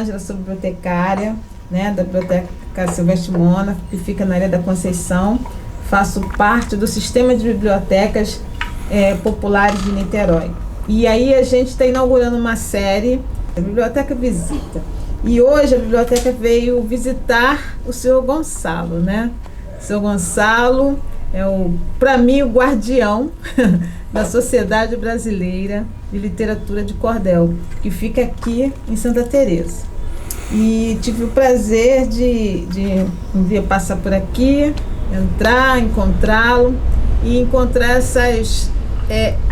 Ângela, sou bibliotecária, né, da Biblioteca Silvestre Mona, que fica na Ilha da Conceição. Faço parte do sistema de bibliotecas populares de Niterói. E aí a gente está inaugurando uma série, a Biblioteca Visita. E hoje a biblioteca veio visitar o senhor Gonçalo, né? O senhor Gonçalo é, para mim, o guardião da Sociedade Brasileira de Literatura de Cordel, que fica aqui em Santa Teresa. E tive o prazer de um dia passar por aqui, entrar, encontrá-lo e encontrar essas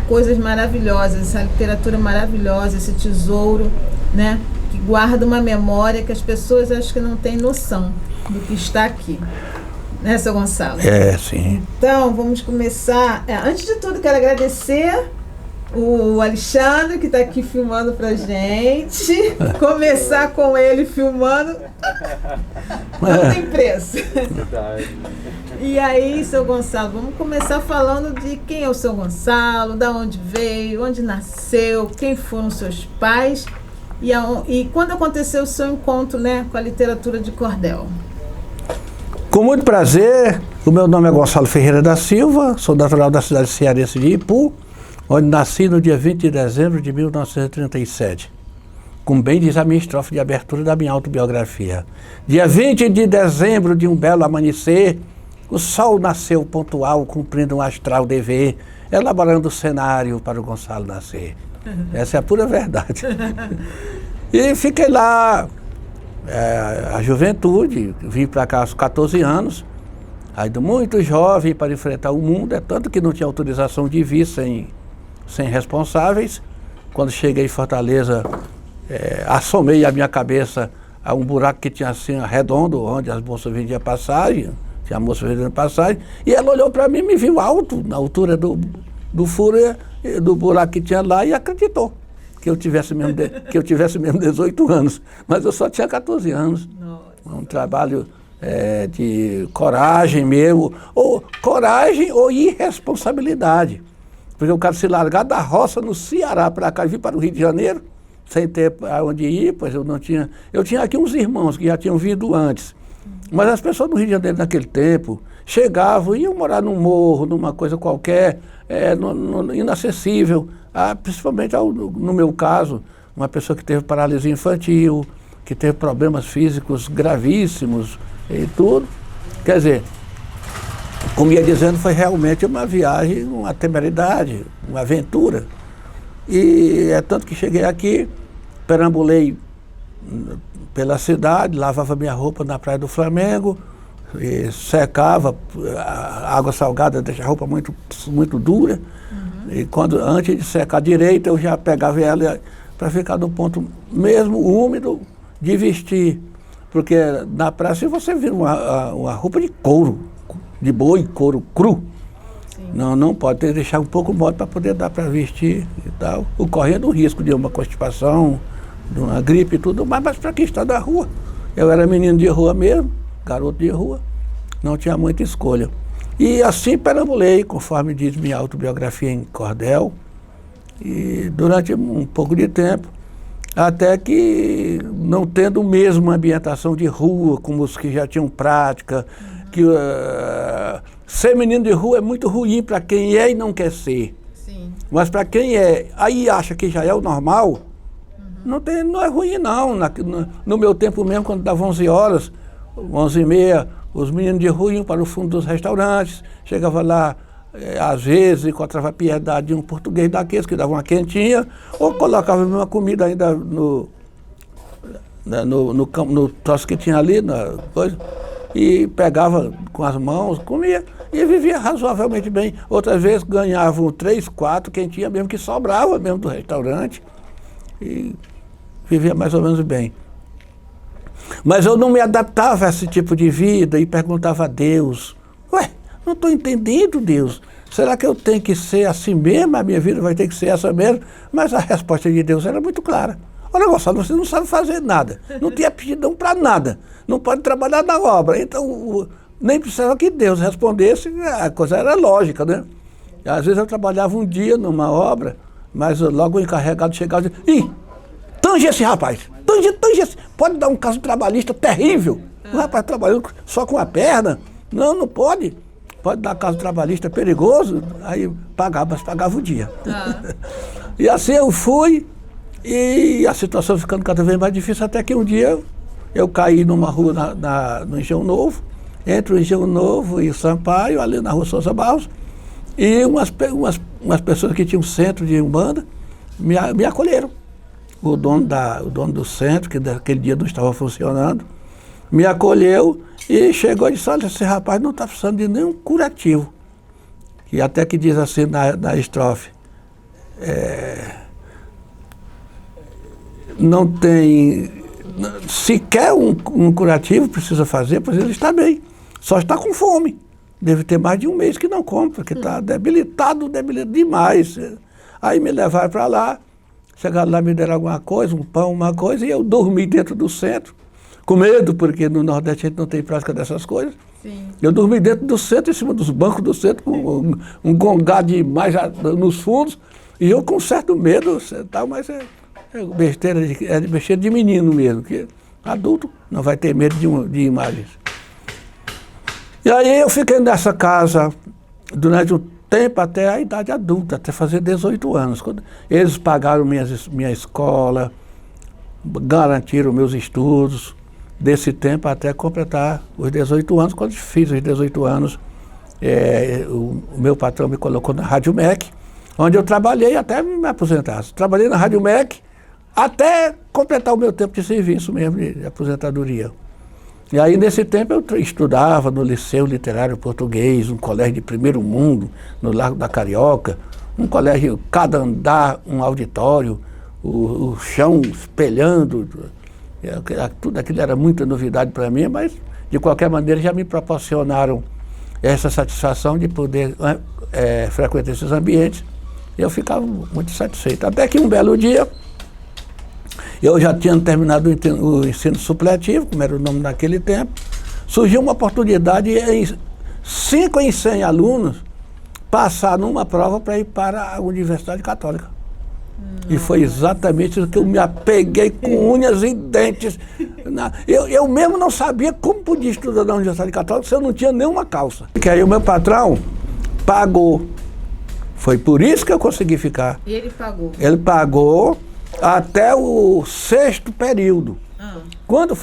coisas maravilhosas, essa literatura maravilhosa, esse tesouro, né, que guarda uma memória que as pessoas acho que não têm noção do que está aqui. Né, seu Gonçalo? Sim. Então, vamos começar. Antes de tudo, quero agradecer o Alexandre, que está aqui filmando pra gente. Começar com ele filmando não tem preço. E aí, seu Gonçalo, vamos começar falando de quem é o seu Gonçalo, da onde veio, onde nasceu, quem foram seus pais e quando aconteceu o seu encontro, né, com a literatura de cordel. Com muito prazer, o meu nome é Gonçalo Ferreira da Silva, sou natural da cidade cearense de Ipu, onde nasci no dia 20 de dezembro de 1937. Como bem diz a minha estrofe de abertura da minha autobiografia. Dia 20 de dezembro de um belo amanhecer, o sol nasceu pontual, cumprindo um astral dever, elaborando o cenário para o Gonçalo nascer. Essa é a pura verdade. E fiquei lá a juventude, vim para cá aos 14 anos, ainda muito jovem para enfrentar o mundo, tanto que não tinha autorização de vir sem responsáveis. Quando cheguei em Fortaleza, assomei a minha cabeça a um buraco que tinha assim redondo, onde as moças vendiam passagem, tinha a moça vendendo passagem, e ela olhou para mim e me viu alto, na altura do furo do buraco que tinha lá, e acreditou que eu tivesse mesmo 18 anos, mas eu só tinha 14 anos. Nossa. Um trabalho de coragem mesmo, ou coragem ou irresponsabilidade, porque o cara se largar da roça no Ceará para cá e vir para o Rio de Janeiro, sem ter aonde ir, pois eu tinha aqui uns irmãos que já tinham vindo antes, mas as pessoas do Rio de Janeiro naquele tempo chegavam, iam morar num morro, numa coisa qualquer, inacessível, principalmente no meu caso, uma pessoa que teve paralisia infantil, que teve problemas físicos gravíssimos e tudo. Quer dizer, como ia dizendo, foi realmente uma viagem, uma temeridade, uma aventura. E é tanto que cheguei aqui, perambulei pela cidade, lavava minha roupa na Praia do Flamengo, e secava, a água salgada deixa a roupa muito, muito dura. E antes de secar direito, eu já pegava ela para ficar no ponto mesmo úmido de vestir. Porque na praia, se você vira uma roupa de couro, de boi, couro cru, não pode deixar um pouco mole para poder dar para vestir e tal. Correndo o risco de uma constipação, de uma gripe e tudo mais, mas para quem está na rua. Eu era menino de rua mesmo, garoto de rua, não tinha muita escolha. E assim perambulei, conforme diz minha autobiografia em cordel, e durante um pouco de tempo, até que não tendo mesmo uma ambientação de rua, como os que já tinham prática, que ser menino de rua é muito ruim para quem é e não quer ser. Sim. Mas para quem aí acha que já é o normal, não é ruim não. No meu tempo mesmo, quando dava 11 horas, 11h30, os meninos de rua iam para o fundo dos restaurantes, chegava lá, às vezes, encontrava a piedade de um português daqueles que dava uma quentinha, ou colocava uma comida ainda no troço que tinha ali, e pegava com as mãos, comia, e vivia razoavelmente bem. Outras vezes ganhavam 3, 4 quentinhas mesmo, que sobrava mesmo do restaurante, e vivia mais ou menos bem. Mas eu não me adaptava a esse tipo de vida e perguntava a Deus, não estou entendendo, Deus, será que eu tenho que ser assim mesmo, a minha vida vai ter que ser essa mesmo? Mas a resposta de Deus era muito clara. Olha, Gonçalo, você não sabe fazer nada, não tem aptidão para nada, não pode trabalhar na obra, então nem precisava que Deus respondesse, a coisa era lógica, né? Às vezes eu trabalhava um dia numa obra, mas logo o encarregado chegava e dizia, tange esse rapaz, tange, pode dar um caso trabalhista terrível. O rapaz trabalhando só com a perna. Não, não pode. Pode dar caso trabalhista perigoso, aí pagava, mas pagava o dia. E assim eu fui, e a situação ficando cada vez mais difícil, até que um dia eu caí numa rua no Engenho Novo, entre o Engenho Novo e o Sampaio, ali na rua Sousa Barros, e umas pessoas que tinham um centro de Umbanda me acolheram. O dono do centro, que naquele dia não estava funcionando, me acolheu e chegou e disse: olha, esse rapaz não está precisando de nenhum curativo. E até que diz assim na estrofe, não tem, sequer um curativo precisa fazer, pois ele está bem, só está com fome. Deve ter mais de um mês que não come, porque está debilitado demais. Aí me levaram para lá, chegaram lá, me deram alguma coisa, um pão, uma coisa, e eu dormi dentro do centro, com medo, porque no Nordeste a gente não tem prática dessas coisas. Sim. Eu dormi dentro do centro, em cima dos bancos do centro, com um gongá demais nos fundos, e eu com certo medo, tal, mas é besteira, besteira de menino mesmo, que adulto não vai ter medo de imagens. E aí eu fiquei nessa casa durante um tempo até a idade adulta, até fazer 18 anos. Quando eles pagaram minha escola, garantiram meus estudos, desse tempo até completar os 18 anos. Quando fiz os 18 anos, o meu patrão me colocou na Rádio MEC, onde eu trabalhei até me aposentar. Trabalhei na Rádio MEC até completar o meu tempo de serviço mesmo, de aposentadoria. E aí, nesse tempo, eu estudava no Liceu Literário Português, um colégio de primeiro mundo, no Largo da Carioca, um colégio, cada andar, um auditório, o chão espelhando. Tudo aquilo era muita novidade para mim, mas, de qualquer maneira, já me proporcionaram essa satisfação de poder frequentar esses ambientes. E eu ficava muito satisfeito. Até que um belo dia, eu já tinha terminado o ensino supletivo, como era o nome naquele tempo, surgiu uma oportunidade em 5 em 100 alunos passar numa prova para ir para a Universidade Católica. E foi exatamente isso que eu me apeguei com unhas e dentes. Eu mesmo não sabia como podia estudar na Universidade Católica se eu não tinha nenhuma calça. Porque aí o meu patrão pagou. Foi por isso que eu consegui ficar. E ele pagou? Ele pagou até o 6º período. Quando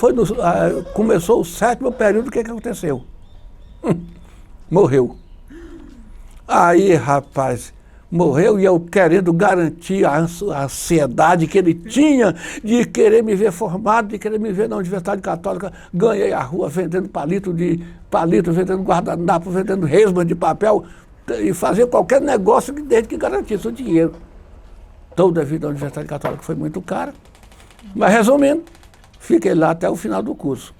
começou o 7º período, o que aconteceu? Morreu. Aí, rapaz, morreu, e eu querendo garantir a ansiedade que ele tinha de querer me ver formado, de querer me ver na Universidade Católica. Ganhei a rua vendendo palito, vendendo guardanapo, vendendo resma de papel, e fazer qualquer negócio desde que garantisse o dinheiro. Toda a vida da Universidade Católica foi muito cara. Mas, resumindo, fiquei lá até o final do curso.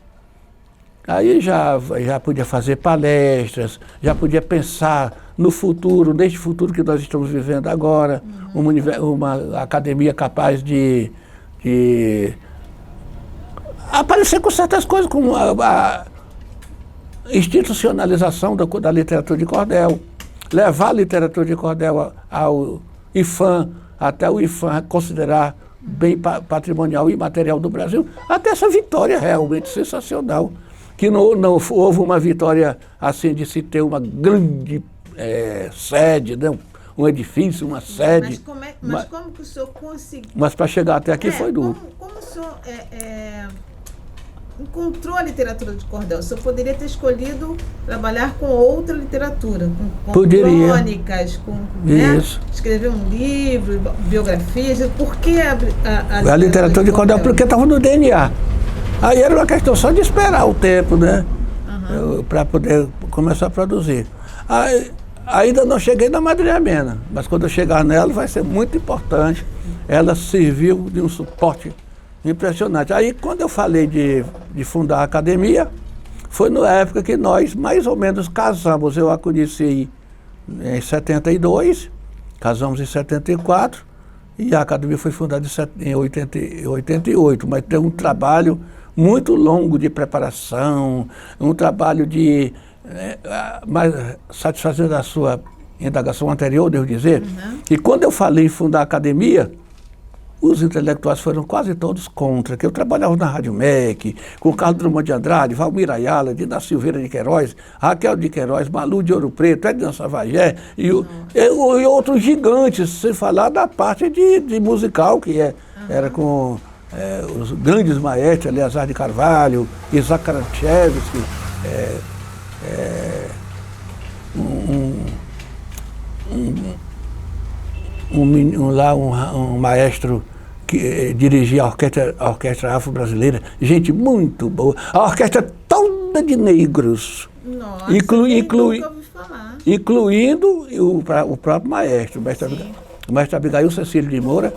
Aí já podia fazer palestras, já podia pensar no futuro, neste futuro que nós estamos vivendo agora, uma academia capaz de aparecer com certas coisas, como a institucionalização da literatura de cordel, levar a literatura de cordel ao IFAM, até o IFAM considerar bem patrimonial e material do Brasil, até essa vitória realmente sensacional, que não houve uma vitória assim de se ter uma grande sede, né? Um edifício, uma sede. Mas como que o senhor conseguiu? Mas para chegar até aqui foi duro. Como o senhor encontrou a literatura de cordel? O senhor poderia ter escolhido trabalhar com outra literatura, com crônicas, isso. Escrever um livro, biografias. Por que a literatura de cordel? Porque estava no DNA. Aí era uma questão só de esperar o tempo, né? Para poder começar a produzir. Ainda não cheguei na Madre Amena, mas quando eu chegar nela vai ser muito importante. Ela serviu de um suporte impressionante. Aí, quando eu falei de fundar a academia, foi na época que nós mais ou menos casamos. Eu a conheci em 72, casamos em 74, e a academia foi fundada em 88, mas tem um trabalho muito longo de preparação, um trabalho de mas satisfazendo a sua indagação anterior, devo dizer, que quando eu falei em fundar a academia, os intelectuais foram quase todos contra, que eu trabalhava na Rádio MEC, com Carlos Drummond de Andrade, Valmir Ayala, Dina Silveira de Queiroz, Raquel de Queiroz, Malu de Ouro Preto, Edna Savagé e outros gigantes, sem falar da parte de musical, que era com os grandes maestros, Eleazar de Carvalho, Isaac Karatchevsky, um maestro que dirigia a orquestra afro-brasileira, gente muito boa, a orquestra toda de negros. Nossa, nunca ouvi falar. Incluindo o próprio maestro, o mestre Abigail Cecílio de Moura,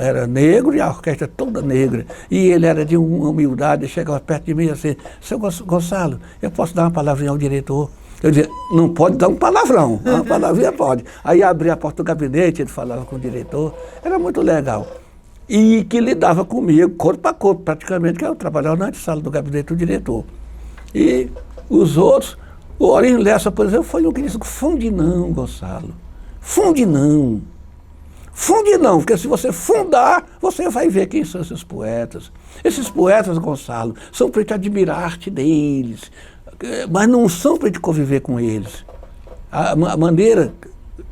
era negro e a orquestra toda negra. E ele era de uma humildade, chegava perto de mim e assim, seu Gonçalo, eu posso dar uma palavrinha ao diretor? Eu dizia, não pode dar um palavrão, uma palavrinha pode. Aí abria a porta do gabinete, ele falava com o diretor, era muito legal. E que lidava comigo, corpo a corpo, praticamente, que eu trabalhava na antessala do gabinete do diretor. E os outros, o Orinho Lessa, por exemplo, foi um que disse, funde não, Gonçalo, funde não. Funde não, porque se você fundar, você vai ver quem são esses poetas. Esses poetas, Gonçalo, são para te admirar a arte deles, mas não são para te conviver com eles. A maneira,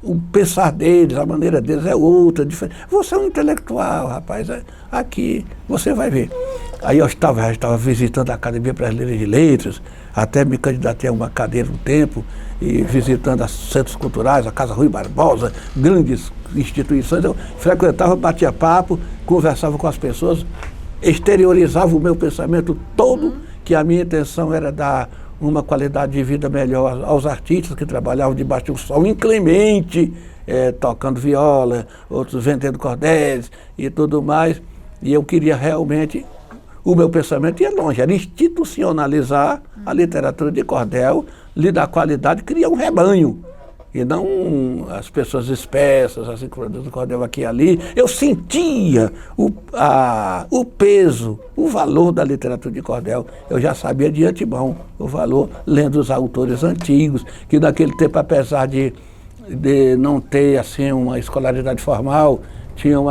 o pensar deles, a maneira deles é outra, diferente. Você é um intelectual, rapaz, aqui você vai ver. Aí eu estava visitando a Academia Brasileira de Letras, até me candidatei a uma cadeira um tempo, e visitando os centros culturais, a Casa Rui Barbosa, grandes instituições. Eu frequentava, batia papo, conversava com as pessoas, exteriorizava o meu pensamento todo, que a minha intenção era dar uma qualidade de vida melhor aos artistas que trabalhavam debaixo de um sol inclemente, tocando viola, outros vendendo cordéis e tudo mais. E eu queria realmente, o meu pensamento ia longe, era institucionalizar a literatura de cordel, lhe dar qualidade, criar um rebanho. E não as pessoas espessas, assim, produzindo cordel aqui e ali. Eu sentia o peso, o valor da literatura de cordel. Eu já sabia de antemão o valor, lendo os autores antigos, que naquele tempo, apesar de não ter assim, uma escolaridade formal,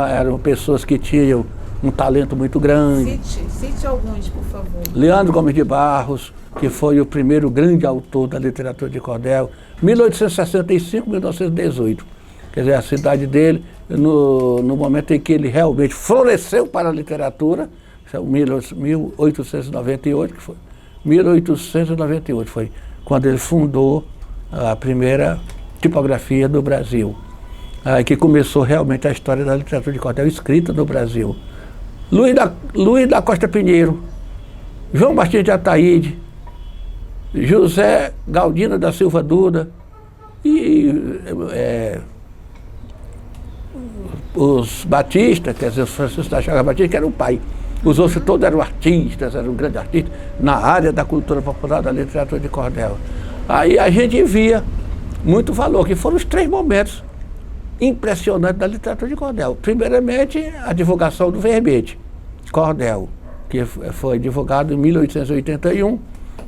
eram pessoas que tinham um talento muito grande. Cite alguns, por favor. Leandro Gomes de Barros, que foi o primeiro grande autor da literatura de cordel, 1865, 1918. Quer dizer, a cidade dele, no momento em que ele realmente floresceu para a literatura, 1898, que foi 1898 foi quando ele fundou a primeira tipografia do Brasil, que começou realmente a história da literatura de cordel escrita no Brasil. Luiz da Costa Pinheiro, João Batista de Ataíde, José Galdino da Silva Duda e os Batista, quer dizer, os Francisco da Chagas Batista, que era o pai. Os outros todos eram artistas, eram grandes artistas na área da cultura popular, da literatura de cordel. Aí a gente via muito valor, que foram os 3 momentos impressionantes da literatura de cordel. Primeiramente, a divulgação do verbete, cordel, que foi divulgado em 1881,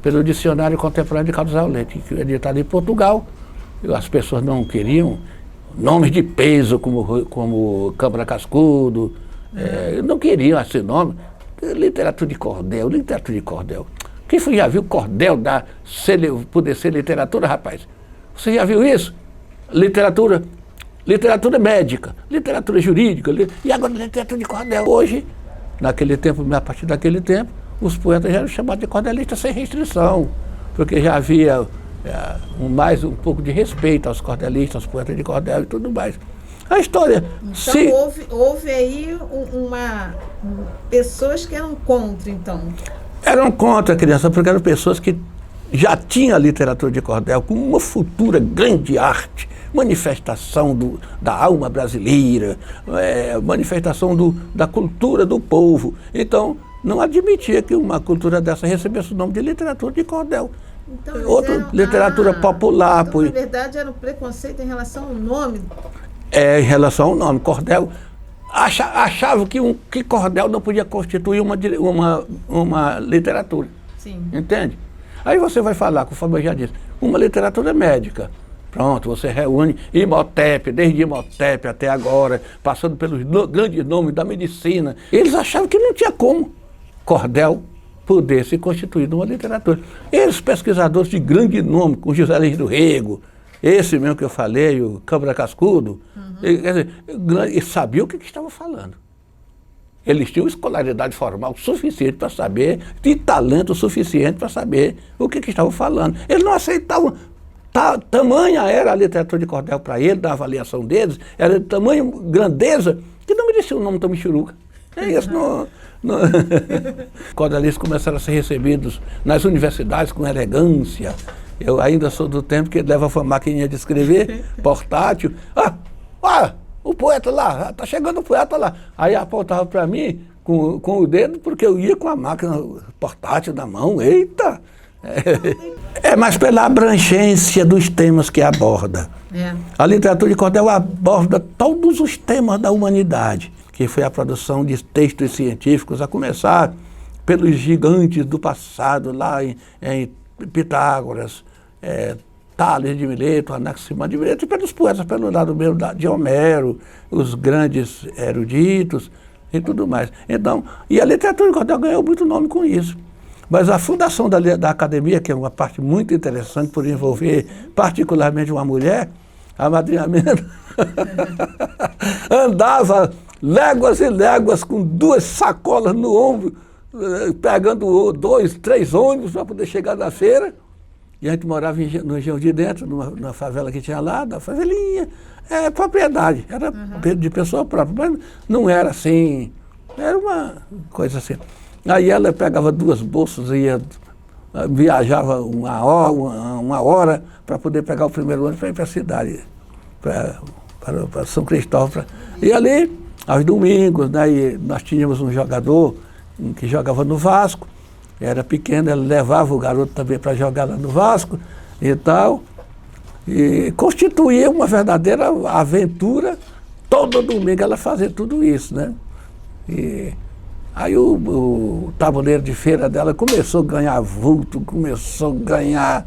pelo Dicionário Contemporâneo de Carlos Aulete, que é editado em Portugal. As pessoas não queriam nomes de peso como Câmara Cascudo, não queriam esse nome. Literatura de cordel. Quem já viu cordel poder ser literatura, rapaz? Você já viu isso? Literatura médica, literatura jurídica, e agora literatura de cordel. Hoje, naquele tempo, a partir daquele tempo, os poetas já eram chamados de cordelistas sem restrição, porque já havia um pouco de respeito aos cordelistas, aos poetas de cordel e tudo mais. A história... Então houve aí pessoas que eram contra, então? Eram contra a criança, porque eram pessoas que já tinham a literatura de cordel como uma futura grande arte, manifestação da alma brasileira, manifestação da cultura do povo. Então, não admitia que uma cultura dessa recebesse o nome de literatura de cordel. Então, literatura popular. Então, na verdade, era um preconceito em relação ao nome. Em relação ao nome. Cordel, achava que cordel não podia constituir uma literatura. Sim. Entende? Aí você vai falar, conforme eu já disse, uma literatura médica. Pronto, você reúne Imhotep, desde Imhotep até agora, passando pelos grandes nomes da medicina. Eles achavam que não tinha como cordel poder se constituir numa literatura. Eles, pesquisadores de grande nome, com José Luiz do Rego, esse mesmo que eu falei, o Câmara Cascudo, eles sabiam o que estavam falando. Eles tinham escolaridade formal suficiente para saber, de talento suficiente para saber o que estavam falando. Eles não aceitavam, tamanha era a literatura de cordel para ele, da avaliação deles, era de tamanha grandeza, que não merecia o nome tão michuruca. Isso não. Cordelistas começaram a ser recebidos nas universidades com elegância. Eu ainda sou do tempo que leva a maquininha de escrever, portátil. O poeta lá, tá chegando o poeta lá. Aí apontava para mim com o dedo, porque eu ia com a máquina portátil na mão. Eita! É mais pela abrangência dos temas que aborda. A literatura de cordel aborda todos os temas da humanidade, que foi a produção de textos científicos, a começar pelos gigantes do passado, lá em Pitágoras, Tales de Mileto, Anaximandro de Mileto, e pelos poetas, pelo lado mesmo de Homero, os grandes eruditos e tudo mais. Então, e a literatura de cordel ganhou muito nome com isso. Mas a fundação da academia, que é uma parte muito interessante por envolver particularmente uma mulher, a madrinha Mena andava léguas e léguas com 2 sacolas no ombro, pegando 2, 3 ônibus para poder chegar na feira. E a gente morava no Engenho de Dentro, numa favela que tinha lá, da favelinha. Propriedade, era de pessoa própria, mas não era assim, era uma coisa assim. Aí ela pegava 2 bolsas e viajava uma hora para poder pegar o primeiro ônibus para ir para a cidade, para São Cristóvão. E ali, aos domingos, né, nós tínhamos um jogador que jogava no Vasco, era pequeno, ela levava o garoto também para jogar lá no Vasco e tal, e constituía uma verdadeira aventura. Todo domingo ela fazia tudo isso, né? E aí o tabuleiro de feira dela começou a ganhar vulto, começou a ganhar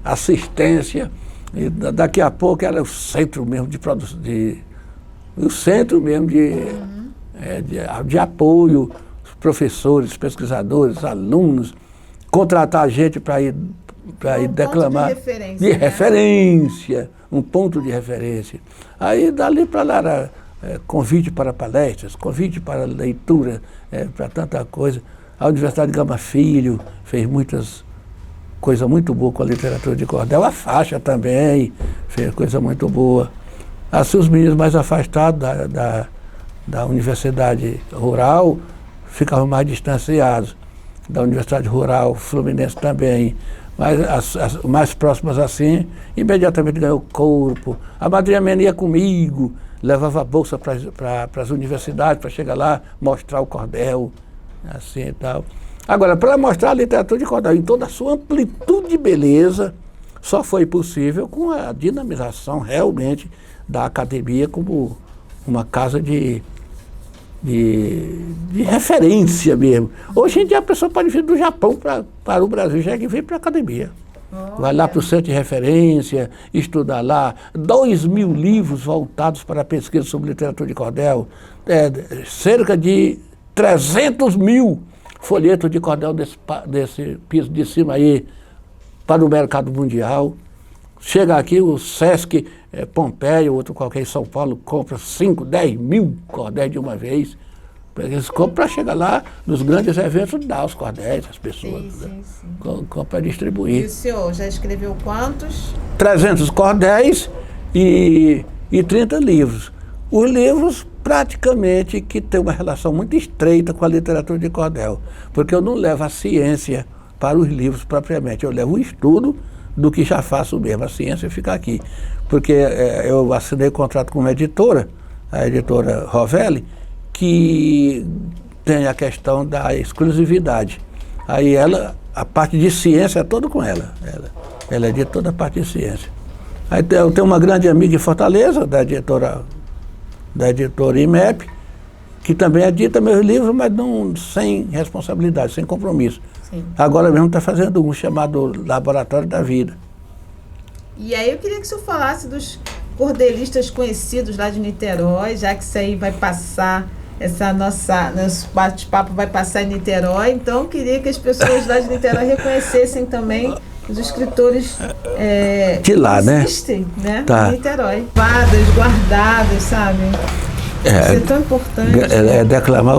assistência, e daqui a pouco era o centro mesmo de produção, o centro mesmo de apoio, professores, pesquisadores, alunos, contratar gente para ir declamar. De referência, um ponto de referência. Aí dali para lá era convite para palestras, convite para leitura, para tanta coisa. A Universidade de Gama Filho fez coisa muito boa com a literatura de cordel. A Faixa também fez coisa muito boa. Assim, os meninos mais afastados da Universidade Rural ficavam mais distanciados. Da Universidade Rural Fluminense também. Mas as mais próximas assim, imediatamente ganhou corpo. A madrinha Mena ia comigo, levava a bolsa para as universidades, para chegar lá, mostrar o cordel, assim e tal. Agora, para mostrar a literatura de cordel em toda a sua amplitude e beleza, só foi possível com a dinamização realmente da academia como uma casa de referência mesmo. Hoje em dia a pessoa pode vir do Japão para o Brasil, já que vem para a academia. Vai lá para o centro de referência, estudar lá. 2.000 livros voltados para a pesquisa sobre literatura de cordel, cerca de 300.000 folhetos de cordel desse piso de cima aí para o mercado mundial. Chega aqui, o Sesc Pompeia, outro qualquer em São Paulo, compra 5, 10 mil cordéis de uma vez. Eles compram para chegar lá nos grandes eventos, dar os cordéis às pessoas. Sim. Compra para distribuir. E o senhor já escreveu quantos? 300 cordéis e 30 livros. Os livros praticamente que têm uma relação muito estreita com a literatura de cordel, porque eu não levo a ciência para os livros propriamente, eu levo o estudo do que já faço mesmo, a ciência fica aqui. Porque eu assinei contrato com uma editora, a editora Rovelli, que tem a questão da exclusividade. Aí a parte de ciência é toda com ela. Ela é de toda a parte de ciência. Aí eu tenho uma grande amiga em Fortaleza, da editora IMEP, que também edita meus livros, mas não sem responsabilidade, sem compromisso. Sim. Agora mesmo está fazendo um chamado Laboratório da Vida. E aí eu queria que o senhor falasse dos cordelistas conhecidos lá de Niterói, já que isso aí vai passar, nosso bate-papo vai passar em Niterói, então eu queria que as pessoas lá de Niterói reconhecessem também os escritores de lá, que existem, né? Tá. Em Niterói. Guardadas, sabe? Isso é tão importante. Eu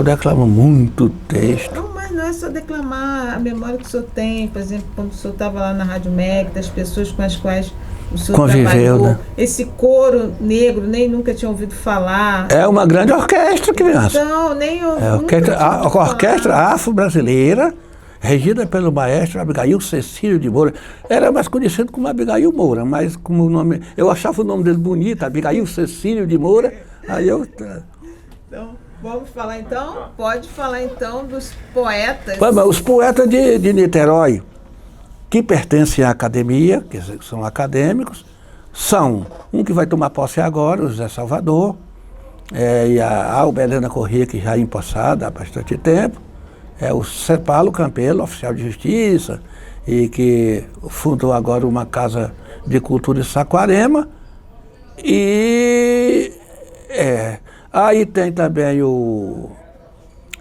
declamo muito texto. Não, mas não é só declamar a memória que o senhor tem, por exemplo, quando o senhor estava lá na Rádio MEC, das pessoas com as quais o senhor conviveu, trabalhou, né? Esse coro negro, nem nunca tinha ouvido falar. É uma grande orquestra, criança. Então, nem eu. A orquestra afro-brasileira, regida pelo maestro Abigail Cecílio de Moura. Era mais conhecido como Abigail Moura, mas como o nome. Eu achava o nome dele bonito, Abigail Cecílio de Moura. Aí eu. Então, vamos falar então? Pode falar então dos poetas. Os poetas de Niterói, que pertencem à academia, que são acadêmicos, são um que vai tomar posse agora, o José Salvador, e a Alba Helena Corrêa, que já é empossada há bastante tempo, o Cepalo Campelo, oficial de justiça, e que fundou agora uma casa de cultura em Saquarema, e aí tem também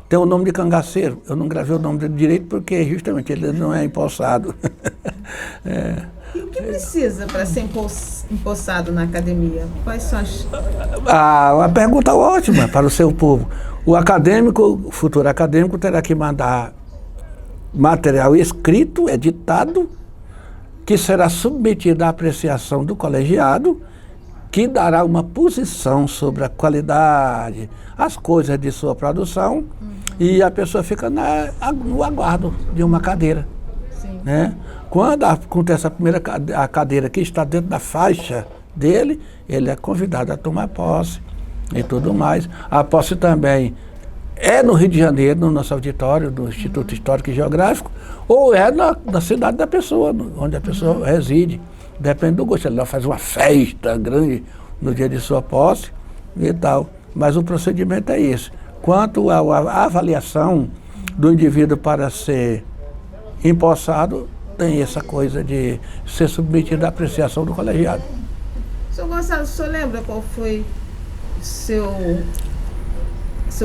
tem o nome de Cangaceiro. Eu não gravei o nome dele direito porque justamente ele não é empossado. E o que precisa para ser empossado na academia? Quais são as... Uma pergunta ótima para o seu povo. O futuro acadêmico terá que mandar material escrito, editado, que será submetido à apreciação do colegiado, que dará uma posição sobre a qualidade, as coisas de sua produção, e a pessoa fica no aguardo de uma cadeira. Sim. Né? Quando acontece a cadeira que está dentro da faixa dele, ele é convidado a tomar posse e tudo mais. A posse também é no Rio de Janeiro, no nosso auditório, do Instituto Histórico e Geográfico, ou é na cidade da pessoa, onde a pessoa reside. Depende do gosto. Ele faz uma festa grande no dia de sua posse e tal. Mas o procedimento é esse. Quanto à avaliação do indivíduo para ser empossado, tem essa coisa de ser submetido à apreciação do colegiado. Sr. Gonçalo, o senhor lembra qual foi seu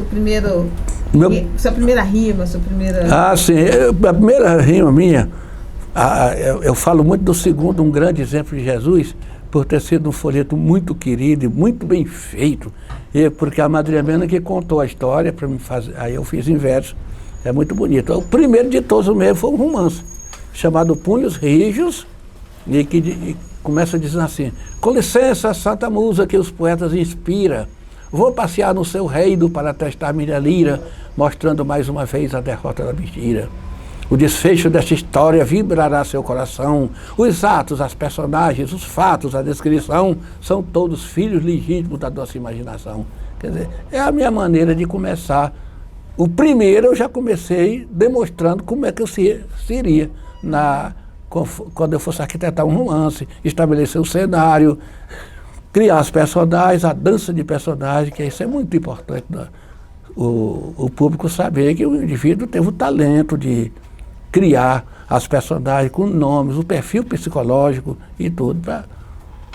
primeiro... Sua primeira rima, sua primeira... Sim. A primeira rima minha... eu falo muito do segundo, um grande exemplo de Jesus, por ter sido um folheto muito querido e muito bem feito, porque a Madre Mena que contou a história para me fazer, aí eu fiz em verso, é muito bonito. O primeiro de todos mesmo foi um romance, chamado Punhos Rijos, e que começa dizendo assim: com licença, Santa Musa que os poetas inspira, vou passear no seu reino para testar minha lira, mostrando mais uma vez a derrota da mentira. O desfecho desta história vibrará seu coração. Os atos, as personagens, os fatos, a descrição, são todos filhos legítimos da nossa imaginação. Quer dizer, é a minha maneira de começar. O primeiro eu já comecei demonstrando como é que eu seria quando eu fosse arquitetar um romance, estabelecer o cenário, criar os personagens, a dança de personagens, que isso é muito importante. Né? O público saber que o indivíduo teve o talento de criar as personagens com nomes, o perfil psicológico e tudo.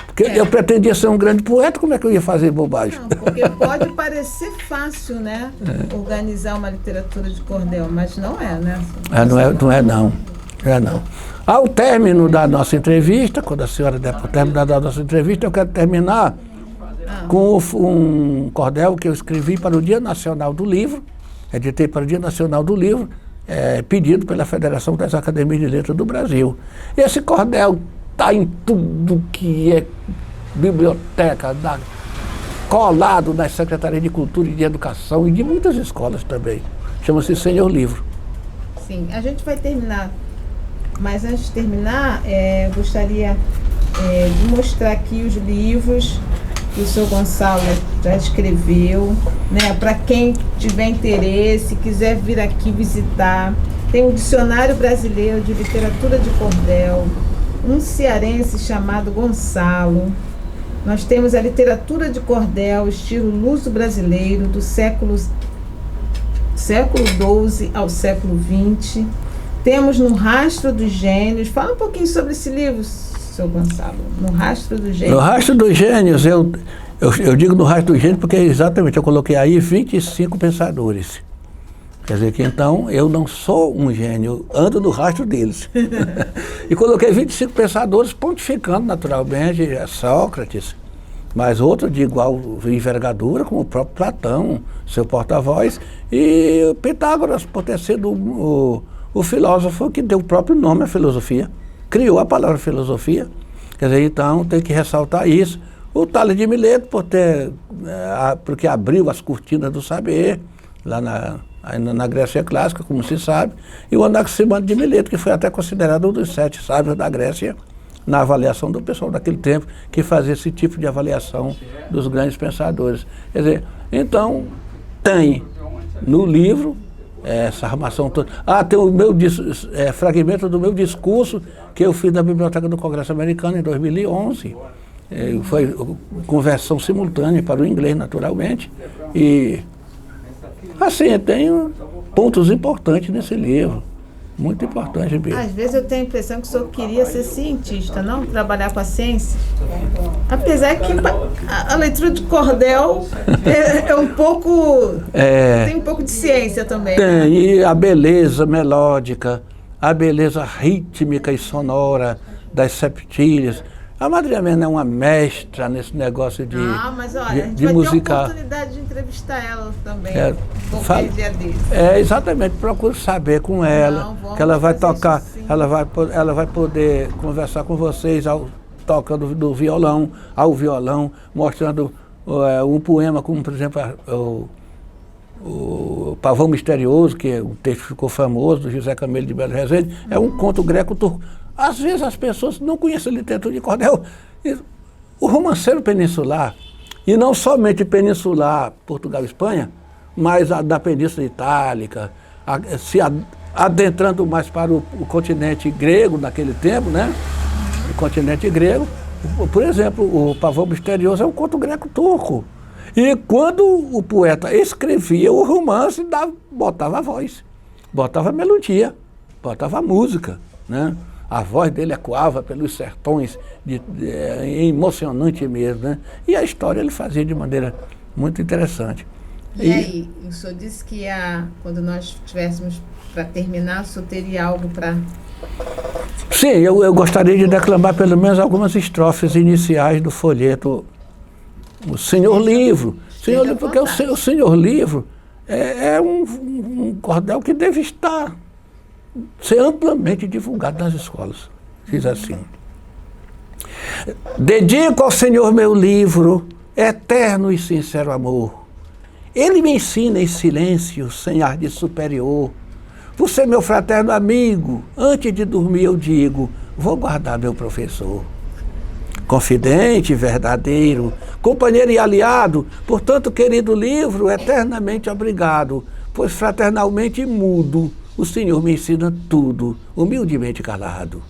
Porque eu pretendia ser um grande poeta, como é que eu ia fazer bobagem? Não, porque pode parecer fácil, né? Organizar uma literatura de cordel, mas não é, né? Não. Ao término da nossa entrevista, quando a senhora der para terminar da nossa entrevista, eu quero terminar com um cordel que eu escrevi para o Dia Nacional do Livro, editei para o Dia Nacional do Livro, pedido pela Federação das Academias de Letras do Brasil. Esse cordel está em tudo que é biblioteca, colado nas Secretarias de Cultura e de Educação e de muitas escolas também. Chama-se Senhor Livro. Sim, a gente vai terminar, mas antes de terminar, gostaria de mostrar aqui os livros que o Sr. Gonçalo já escreveu, né? Para quem tiver interesse, quiser vir aqui visitar, tem o Dicionário Brasileiro de Literatura de Cordel, um cearense chamado Gonçalo. Nós temos a literatura de cordel, estilo luso-brasileiro, do século XII ao século XX. Temos No Rastro dos Gênios. Fala um pouquinho sobre esse livro, seu Gonçalo? No Rastro dos Gênios. No Rastro dos Gênios, eu digo no Rastro dos Gênios porque exatamente eu coloquei aí 25 pensadores. Quer dizer que então eu não sou um gênio, eu ando no rastro deles. E coloquei 25 pensadores pontificando naturalmente Sócrates, mas outro de igual envergadura, como o próprio Platão, seu porta-voz, e Pitágoras, por ter sido o filósofo que deu o próprio nome à filosofia, criou a palavra filosofia. Quer dizer, então tem que ressaltar isso. O Tales de Mileto, porque abriu as cortinas do saber, lá na Grécia Clássica, como se sabe, e o Anaximandro de Mileto, que foi até considerado um dos 7 sábios da Grécia, na avaliação do pessoal daquele tempo, que fazia esse tipo de avaliação dos grandes pensadores. Quer dizer, então, tem no livro essa armação toda. Tem o meu fragmento do meu discurso que eu fiz na Biblioteca do Congresso Americano em 2011. Foi conversão simultânea para o inglês, naturalmente. E, assim, tem pontos importantes nesse livro. Muito importante, Bia. Às vezes eu tenho a impressão que o senhor queria ser cientista, não trabalhar com a ciência. Apesar que a leitura de cordel é um pouco... tem um pouco de ciência também. Tem, né? E a beleza melódica, a beleza rítmica e sonora das septilhas. A Madre Amena é uma mestra nesse negócio de musicar. Mas olha, a gente vai ter a oportunidade de entrevistar ela também. Qualquer dia desse. Exatamente, procure saber com ela, que ela vai tocar, ela vai poder conversar com vocês tocando do violão, ao violão, mostrando um poema, como por exemplo o Pavão Misterioso, que o texto ficou famoso, do José Camelo de Belo Rezende, é um conto greco-turco. Às vezes as pessoas não conhecem a literatura de cordel. O romanceiro peninsular, e não somente peninsular, Portugal e Espanha, mas a da Península Itálica, se adentrando mais para o continente grego naquele tempo, né? O continente grego, por exemplo, o Pavão Misterioso é um conto greco-turco. E quando o poeta escrevia o romance, botava a voz, botava a melodia, botava a música, né? A voz dele ecoava pelos sertões, emocionante mesmo, né? E a história ele fazia de maneira muito interessante. E aí, o senhor disse que quando nós tivéssemos para terminar, o senhor teria algo para... Sim, eu gostaria de declamar pelo menos algumas estrofes iniciais do folheto O Senhor Livro. Porque o Senhor Livro é um cordel que deve ser amplamente divulgado nas escolas. Diz assim: dedico ao Senhor meu livro, eterno e sincero amor. Ele me ensina em silêncio, sem ar de superior. Você, meu fraterno amigo, antes de dormir eu digo, vou guardar meu professor. Confidente, verdadeiro, companheiro e aliado, portanto, querido livro, eternamente obrigado, pois fraternalmente mudo, o Senhor me ensina tudo, humildemente calado.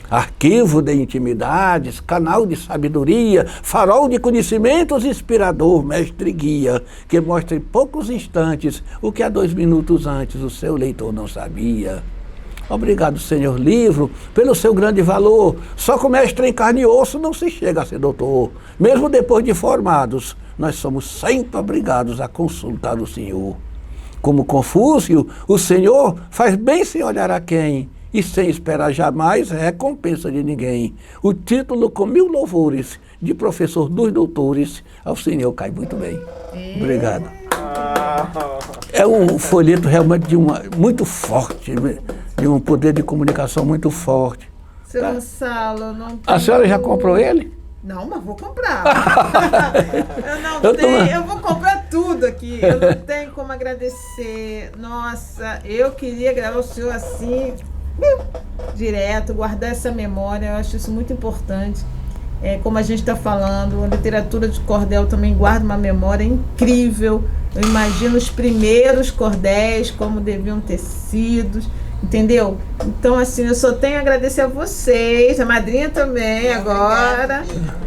Arquivo de intimidades, canal de sabedoria, farol de conhecimentos, inspirador, mestre guia, que mostra em poucos instantes o que há 2 minutos antes o seu leitor não sabia. Obrigado, Senhor Livro, pelo seu grande valor. Só com mestre em carne e osso não se chega a ser doutor. Mesmo depois de formados, nós somos sempre obrigados a consultar o Senhor. Como Confúcio, o Senhor faz bem sem olhar a quem, e sem esperar jamais recompensa de ninguém. O título com 1000 louvores de professor dos doutores ao Senhor cai muito bem. Obrigado. É um folheto realmente muito forte, de um poder de comunicação muito forte. Seu Gonçalo, não tem... A senhora já comprou ele? Não, mas vou comprar. Eu vou comprar tudo aqui. Eu não tenho como agradecer. Nossa, eu queria gravar o senhor assim, direto, guardar essa memória. Eu acho isso muito importante. Como a gente está falando, a literatura de cordel também guarda uma memória incrível. Eu imagino os primeiros cordéis, como deviam ter sido, entendeu? Então, assim, eu só tenho a agradecer a vocês, a madrinha também agora,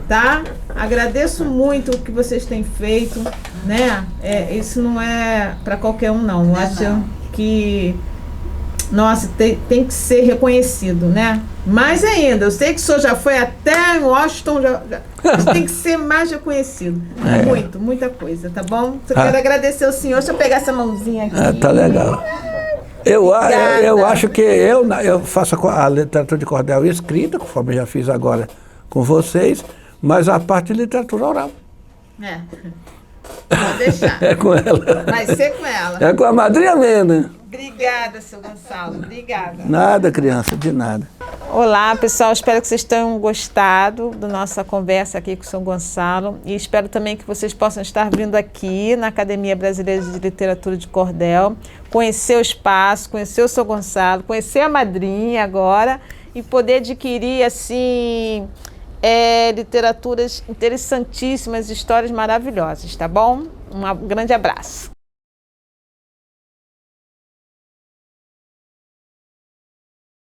tá? Agradeço muito o que vocês têm feito, né? Isso não é para qualquer um, não. Eu acho que nossa, tem que ser reconhecido, né? Mais ainda, eu sei que o senhor já foi até em Washington, mas tem que ser mais reconhecido. Muita coisa, tá bom? Eu quero agradecer ao senhor. Deixa eu pegar essa mãozinha aqui. Tá legal. Eu acho que eu faço a literatura de cordel escrita, conforme eu já fiz agora com vocês, mas a parte de literatura oral. Pode deixar. É com ela. Vai ser com ela. É com a madrinha Mena. Obrigada, seu Gonçalo. Obrigada. Nada, criança, de nada. Olá, pessoal. Espero que vocês tenham gostado da nossa conversa aqui com o São Gonçalo e espero também que vocês possam estar vindo aqui na Academia Brasileira de Literatura de Cordel, conhecer o espaço, conhecer o São Gonçalo, conhecer a madrinha agora e poder adquirir, assim, literaturas interessantíssimas, histórias maravilhosas, tá bom? Um grande abraço.